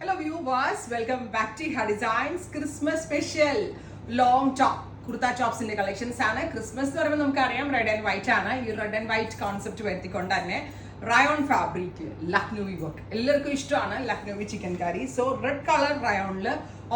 Hello viewers, welcome back to Her Designs Christmas special long top kurta ടോപ്സിന്റെ collections ആണ്. Christmas എന്ന് പറയുമ്പോൾ നമുക്കറിയാം റെഡ് ആൻഡ് വൈറ്റ് ആണ്. ഈ റെഡ് ആൻഡ് വൈറ്റ് കോൺസെപ്റ്റ് വരുത്തിക്കൊണ്ട് തന്നെ റയോൺ ഫാബ്രിക് ലക്നോവി വർക്ക് എല്ലാവർക്കും ഇഷ്ടമാണ്. Lucknowi chikankari. So red colour റയോണിൽ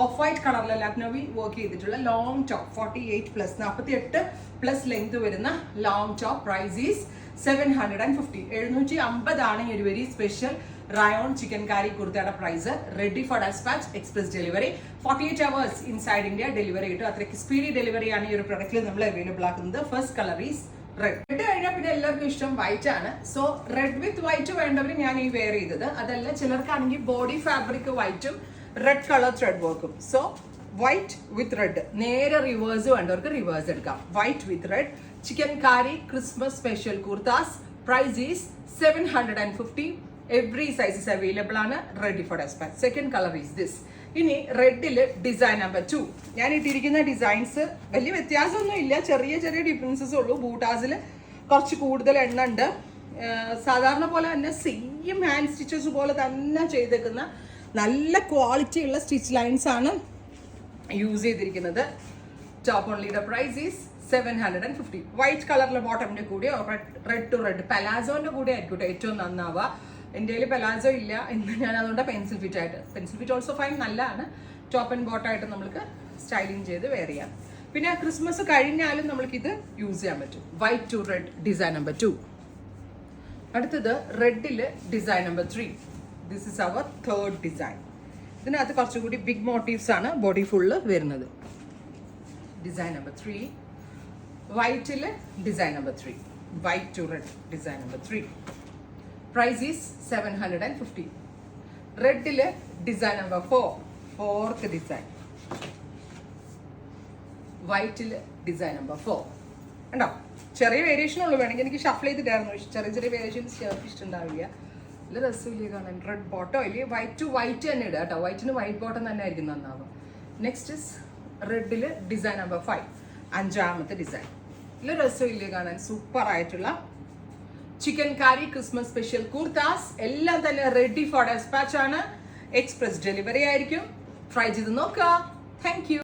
ഓഫ് വൈറ്റ് കളറിൽ ലക്നോവി വർക്ക് ചെയ്തിട്ടുള്ള ലോങ് ടോപ്പ് 48+ ലെങ്ത് വരുന്ന ലോങ് ടോപ്പ്. Price is 750. 750 ആണ് ഈ ഒരു very special rayon chikankari കുർത്തയുടെ price. Ready for despatch, express delivery, 48 hours inside India delivery കിട്ടും. അത്രയ്ക്ക് സ്പീഡി ഡെലിവറിയാണ് ഈ ഒരു പ്രൊഡക്റ്റിൽ നമ്മൾ അവൈലബിൾ ആക്കുന്നത്. First colour is red. Red കഴിഞ്ഞാൽ പിന്നെ എല്ലാവർക്കും ഇഷ്ടം വൈറ്റ് ആണ്. സോ റെഡ് വിത്ത് വൈറ്റ് വേണ്ടവർ ഞാൻ ഈ വെയർ ചെയ്തത്. അതല്ല ചിലർക്കാണെങ്കിൽ ബോഡി ഫാബ്രിക് വൈറ്റും റെഡ് കളർ ത്രെഡ് വർക്കും. സോ വൈറ്റ് വിത്ത് റെഡ്, നേരെ റിവേഴ്സ് വേണ്ടവർക്ക് റിവേഴ്സ് എടുക്കാം. White with red chikankari Christmas special kurtas. Price is 750. Every sizes available ആണ്. Ready for despatch. Second colour is this. ഇനി റെഡില് ഡിസൈൻ നമ്പർ 2. ഞാൻ ഇട്ടിരിക്കുന്ന ഡിസൈൻസ് വലിയ വ്യത്യാസമൊന്നും ഇല്ല, ചെറിയ ചെറിയ ഡിഫറൻസസ് ഉള്ളൂ. ബൂട്ടാസിൽ കുറച്ച് കൂടുതൽ എണ്ണ ഉണ്ട്. സാധാരണ പോലെ തന്നെ സെയിം ഹാൻഡ് സ്റ്റിച്ചസ് പോലെ തന്നെ ചെയ്തേക്കുന്ന നല്ല ക്വാളിറ്റി ഉള്ള സ്റ്റിച്ച് ലൈൻസ് ആണ് യൂസ് ചെയ്തിരിക്കുന്നത്. ടോപ്പ് ഓൺലിയുടെ പ്രൈസ് ഈസ് 750. വൈറ്റ് കളറിലെ ബോട്ടമിന്റെ കൂടെ റെഡ് ടു റെഡ് പലാസോന്റെ കൂടെ ആയിരിക്കും ഏറ്റവും നന്നാവുക. എൻ്റെ കയ്യിൽ പലാസോ ഇല്ല ഇന്ന്, ഞാൻ അതുകൊണ്ട് പെൻസിൽ ഫിറ്റ് ആയിട്ട്. പെൻസിൽ ഫിറ്റ് ഓൾസോ ഫൈൻ, നല്ലതാണ്. ടോപ്പ് ആൻഡ് ബോട്ടമായിട്ട് നമുക്ക് സ്റ്റൈലിംഗ് ചെയ്ത് വെയർ ചെയ്യാം. പിന്നെ ക്രിസ്മസ് കഴിഞ്ഞാലും നമ്മൾക്കിത് യൂസ് ചെയ്യാൻ പറ്റും. White to red design number 2. അടുത്തത് റെഡിൽ design number 3. This is our third design. ഇതിനകത്ത് കുറച്ചുകൂടി ബിഗ് മോട്ടീവ്സ് ആണ് ബോഡി ഫുള്ള് വരുന്നത്. Design number 3. വൈറ്റിൽ design number 3. White to red design number 3. Price is 750. റെഡില് ഡിസൈൻ നമ്പർ 4. Fourth design. വൈറ്റില് design number 4. ഉണ്ടോ? ചെറിയ വേരിയേഷൻ ഉള്ളു. വേണമെങ്കിൽ എനിക്ക് ഷഫിൾ ചെയ്തിട്ടായിരുന്നു. ചെറിയ ചെറിയ വേരിയേഷൻസ് ചേർത്ത് ഇഷ്ടമുണ്ടാവില്ല. നല്ല രസമില്ല കാണാൻ. റെഡ് ബോട്ടോ ഇല്ലേ, വൈറ്റ് ടു വൈറ്റ് തന്നെ ഇടുക കേട്ടോ. വൈറ്റിന് വൈറ്റ് ബോട്ടം തന്നെ ആയിരിക്കും നന്നാവുക. നെക്സ്റ്റ് ഇസ് റെഡില് ഡിസൈൻ നമ്പർ 5. അഞ്ചാമത്തെ ഡിസൈൻ. നല്ല രസമില്ലേ കാണാൻ. സൂപ്പർ ആയിട്ടുള്ള chikankari Christmas special kurtas. എല്ലാം തന്നെ റെഡി ഫോർ ഡെസ്പാച്ച് ആണ്. എക്സ്പ്രസ് ഡെലിവറി ആയിരിക്കും. ട്രൈ ചെയ്ത് നോക്കുക. Thank U.